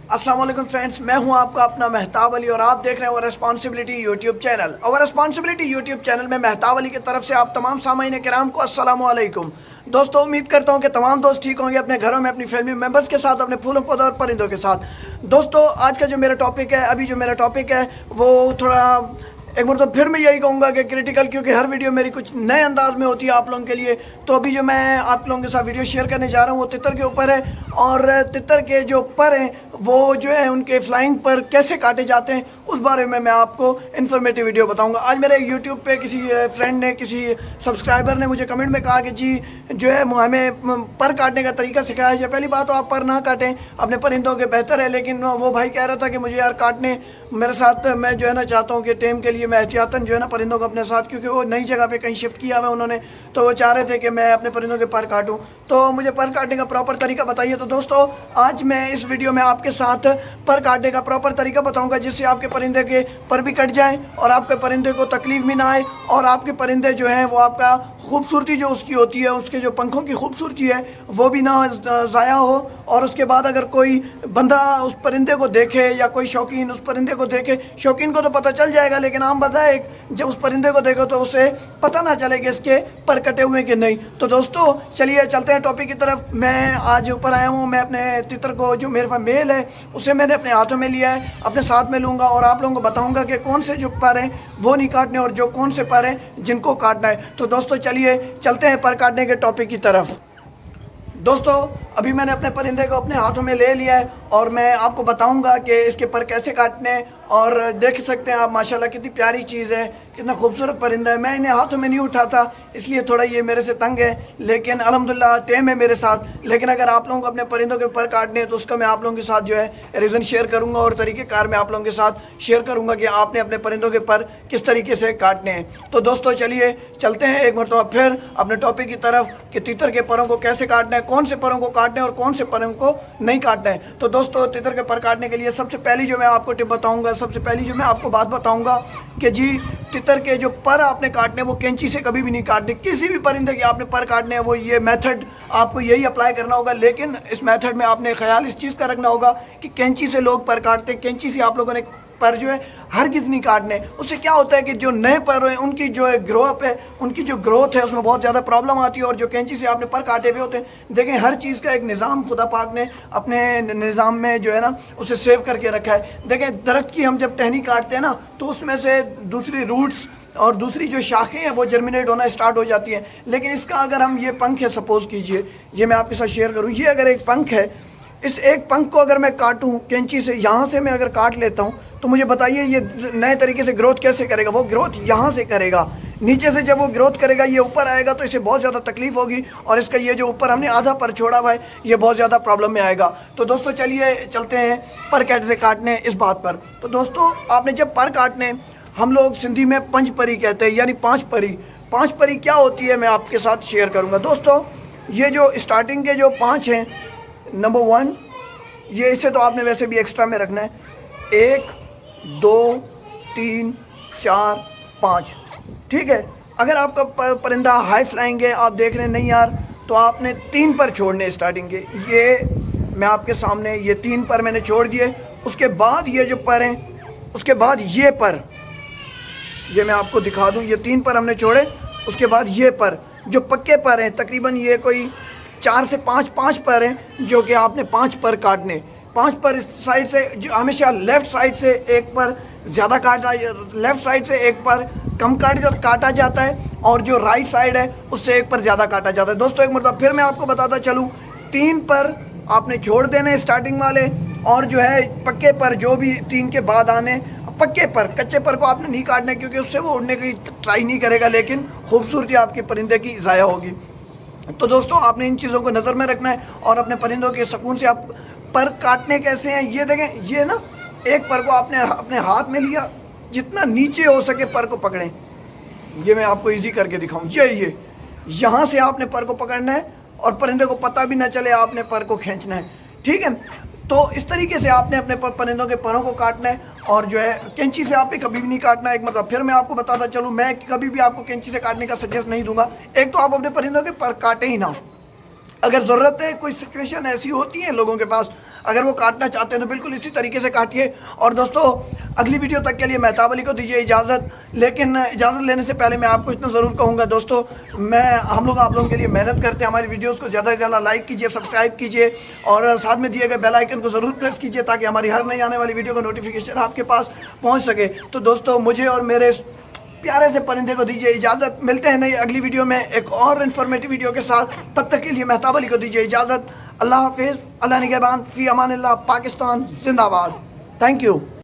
अस्सलाम वालेकुम फ्रेंड्स, मैं हूं आपका अपना मेहताब अली और आप देख रहे हैं वो रेस्पॉन्सिबिलिटी यूट्यूब चैनल। और रेस्पॉन्सिबिलिटी यूट्यूब चैनल में मेहताब अली की तरफ से आप तमाम सामाईन किराम को अस्सलाम वालेकुम। दोस्तों, उम्मीद करता हूं कि तमाम दोस्त ठीक होंगे अपने घरों में, अपनी फैमिली मेम्बर्स के साथ, अपने फूलों पौधों और परिंदों के साथ। दोस्तों, आज का जो मेरा टॉपिक है, वो थोड़ा एक बार तो फिर मैं यही कहूँगा कि क्रिटिकल, क्योंकि हर वीडियो मेरी कुछ नए अंदाज में होती है आप लोगों के लिए। तो अभी जो मैं आप लोगों के साथ वीडियो शेयर करने जा रहा हूँ वो तितर के ऊपर है, और तितर के जो पर हैं वो जो है उनके फ्लाइंग पर कैसे काटे जाते हैं उस बारे में मैं आपको इन्फॉर्मेटिव वीडियो बताऊंगा। आज मेरे यूट्यूब पे किसी फ्रेंड ने, किसी सब्सक्राइबर ने मुझे कमेंट में कहा कि जी जो है हमें पर काटने का तरीका सिखाया जाए। पहली बात तो आप पर ना काटें अपने परिंदों के, बेहतर है। लेकिन वो भाई कह रहा था कि मुझे यार काटने मेरे साथ, मैं जो है ना चाहता हूँ कि टेम के लिए मैं एहतियातन जो है ना परिंदों को अपने साथ, क्योंकि वो नई जगह पे कहीं शिफ्ट किया हुआ उन्होंने, तो वो चाह रहे थे कि मैं अपने परिंदों के पर काटूं। तो मुझे पर काटने का प्रॉपर तरीका बताइए। तो दोस्तों, आज मैं इस वीडियो में आपके साथ पर काटने का प्रॉपर तरीका बताऊंगा, जिससे आपके परिंदे के पर भी कट जाएं और आपके परिंदे को तकलीफ भी ना आए, और आपके परिंदे जो हैं वो आपका खूबसूरती जो उसकी होती है, उसके जो पंखों की खूबसूरती है वो भी ना ज़ाया हो। और उसके बाद अगर कोई बंदा उस परिंदे को देखे या कोई शौकीन उस परिंदे को देखे, शौकीन को तो पता चल जाएगा, लेकिन आम बंदा एक जब उस परिंदे को देखो तो उसे पता ना चले कि इसके पर कटे हुए कि नहीं। तो दोस्तों, चलिए चलते हैं टॉपिक की तरफ। मैं आज ऊपर आया हूँ, मैं अपने तितर को, जो मेरे पास मेल है, उसे मैंने अपने हाथों में लिया है, अपने साथ में लूँगा और आप लोगों को बताऊँगा कि कौन से जो पर हैं वो नहीं काटने और जो कौन से पर हैं जिनको काटना है। तो दोस्तों, चलिए चलते हैं पर काटने के टॉपिक की तरफ। दोस्तों, अभी मैंने अपने परिंदे को अपने हाथों में ले लिया है और मैं आपको बताऊंगा कि इसके पर कैसे काटने हैं। और देख सकते हैं आप माशाल्लाह कितनी प्यारी चीज़ है, कितना खूबसूरत परिंदा है। मैं इन्हें हाथों में नहीं उठाता, इसलिए थोड़ा ये मेरे से तंग है, लेकिन अल्हम्दुलिल्लाह टेम है मेरे साथ। लेकिन अगर आप लोगों को अपने परिंदों के पर काटने हैं तो उसका मैं आप लोगों के साथ जो है रीज़न शेयर करूँगा और तरीक़ेकार मैं आप लोगों के साथ शेयर करूँगा कि आपने अपने परिंदों के पर किस तरीके से काटने हैं। तो दोस्तों, चलिए चलते हैं एक मरतबा फिर अपने टॉपिक की तरफ कि तितर के परों को कैसे काटना है, कौन से परों को काटना है और कौन से परों को नहीं काटना है। तो दोस्तों, तितर के पर काटने के लिए सबसे पहली जो मैं आपको टिप बताऊँगा, सबसे पहली जो मैं आपको बात बताऊँगा कि जी तितर के जो पर आपने काटने वो कैंची से कभी भी नहीं काटने। किसी भी परिंदे के आपने पर काटने हैं वो ये मेथड आपको यही अप्लाई करना होगा, लेकिन इस मेथड में आपने ख्याल इस चीज़ का रखना होगा कि कैंची से लोग पर काटते हैं, कैंची से आप लोगों ने पर जो है हरगिज़ नहीं काटने। उससे क्या होता है कि जो नए पर हैं उनकी जो है ग्रो अप है, उनकी जो ग्रोथ है उसमें बहुत ज़्यादा प्रॉब्लम आती है। और जो कैंची से आपने पर काटे हुए होते हैं, देखें हर चीज़ का एक निज़ाम खुदा पाक ने अपने निज़ाम में जो है ना उसे सेव करके रखा है। देखें दरख्त की हम जब टहनी काटते हैं ना तो उसमें से दूसरी रूट्स और दूसरी जो शाखें हैं वो जर्मिनेट होना स्टार्ट हो जाती हैं। लेकिन इसका अगर हम, ये पंख है, सपोज़ कीजिए ये मैं आपके साथ शेयर करूँ, ये अगर एक पंख है, इस एक पंख को अगर मैं काटूं कैंची से, यहाँ से मैं अगर काट लेता हूँ तो मुझे बताइए ये नए तरीके से ग्रोथ कैसे करेगा। वो ग्रोथ यहाँ से करेगा, नीचे से जब वो ग्रोथ करेगा ये ऊपर आएगा तो इसे बहुत ज़्यादा तकलीफ होगी, और इसका ये जो ऊपर हमने आधा पर छोड़ा हुआ है ये बहुत ज़्यादा प्रॉब्लम में आएगा। तो दोस्तों, चलिए चलते हैं पर कैसे काटने इस बात पर। तो दोस्तों, आपने जब पर काटने, हम लोग सिंधी में पंच परी कहते हैं, यानी पाँच परी। पाँच परी क्या होती है मैं आपके साथ शेयर करूँगा। दोस्तों, ये जो स्टार्टिंग के जो पाँच हैं, नंबर 1, ये इसे तो आपने वैसे भी एक्स्ट्रा में रखना है, 1 2 3 4 5, ठीक है। अगर आपका परिंदा हाई फ्लाइंग है, आप देख रहे हैं नहीं यार, तो आपने 3 पर छोड़ने स्टार्टिंग के। ये मैं आपके सामने ये 3 पर मैंने छोड़ दिए। उसके बाद ये जो पर हैं, उसके बाद ये पर, ये मैं आपको दिखा दूँ, ये 3 पर हमने छोड़े। उसके बाद ये पर जो पक्के पर हैं, तकरीबन ये कोई 4 से 5 पर हैं जो कि आपने 5 पर काटने। 5 पर इस साइड से जो हमेशा लेफ़्ट साइड से एक पर ज़्यादा काटा, लेफ़्ट साइड से एक पर कम काटा जाता है, और जो राइट साइड है उससे एक पर ज़्यादा काटा जाता है। दोस्तों, एक मतलब फिर मैं आपको बताता चलूँ, 3 पर आपने छोड़ देने स्टार्टिंग वाले, और जो है पक्के पर जो भी 3 के बाद आने, पक्के पर, कच्चे पर को आपने नहीं काटना क्योंकि उससे वो उड़ने की ट्राई नहीं करेगा, लेकिन खूबसूरती आपके परिंदे की ज़ाया होगी। तो दोस्तों, आपने इन चीज़ों को नज़र में रखना है और अपने परिंदों के सुकून से आप पर काटने कैसे हैं ये देखें। ये ना एक पर को आपने अपने हाथ में लिया, जितना नीचे हो सके पर को पकड़ें। ये मैं आपको इजी करके दिखाऊं, ये यहाँ से आपने पर को पकड़ना है और परिंदे को पता भी ना चले आपने पर को खींचना है, ठीक है। तो इस तरीके से आपने अपने परिंदों के परों को काटना है, और जो है कैंची से आपने कभी भी नहीं काटना है। एक मतलब फिर मैं आपको बताता चलूँ, मैं कभी भी आपको कैंची से काटने का सजेस्ट नहीं दूंगा। एक तो आप अपने परिंदों के पर काटे ही ना, अगर ज़रूरत है, कोई सिचुएशन ऐसी होती है लोगों के पास, اگر وہ کاٹنا چاہتے ہیں تو بالکل اسی طریقے سے کاٹیے. اور دوستو اگلی ویڈیو تک کے لیے مہتاب علی کو دیجیے اجازت. لیکن اجازت لینے سے پہلے میں آپ کو اتنا ضرور کہوں گا دوستو, ہم لوگ آپ لوگوں کے لیے محنت کرتے ہیں. ہماری ویڈیوز کو زیادہ سے زیادہ لائک کیجیے, سبسکرائب کیجیے اور ساتھ میں دیے گئے بیل آئیکن کو ضرور پریس کیجیے تاکہ ہماری ہر نئی آنے والی ویڈیو کا نوٹیفیکیشن آپ کے پاس پہنچ سکے. تو دوستو مجھے اور میرے پیارے سے پرندے کو دیجیے اجازت. ملتے ہیں نئی اگلی ویڈیو میں ایک اور انفارمیٹیو ویڈیو کے ساتھ. تب تک کے لیے مہتاب علی کو دیجیے اجازت. اللہ حافظ, اللہ نگہبان, فی امان اللہ, پاکستان زندہ باد. Thank you.